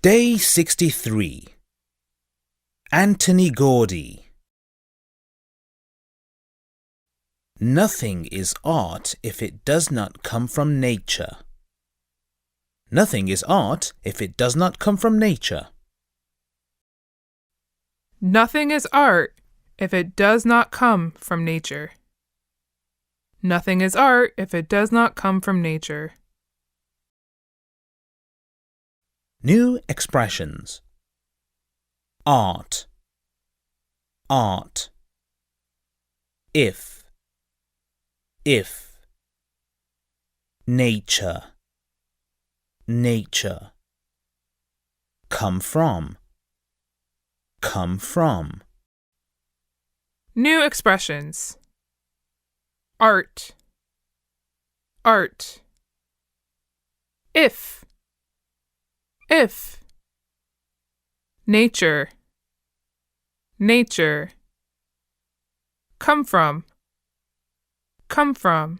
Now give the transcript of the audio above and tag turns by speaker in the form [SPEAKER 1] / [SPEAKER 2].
[SPEAKER 1] Day 63. Anthony Gordy. Nothing is art if it does not come from nature. Nothing is art if it does not come from nature.
[SPEAKER 2] Nothing is art if it does not come from nature. Nothing is art if it does not come from nature.
[SPEAKER 1] New expressions. Art. Art. If. Nature. Nature. Come from. Come from.
[SPEAKER 2] New expressions. Art. Art. If. Nature. Nature. Come from. Come from.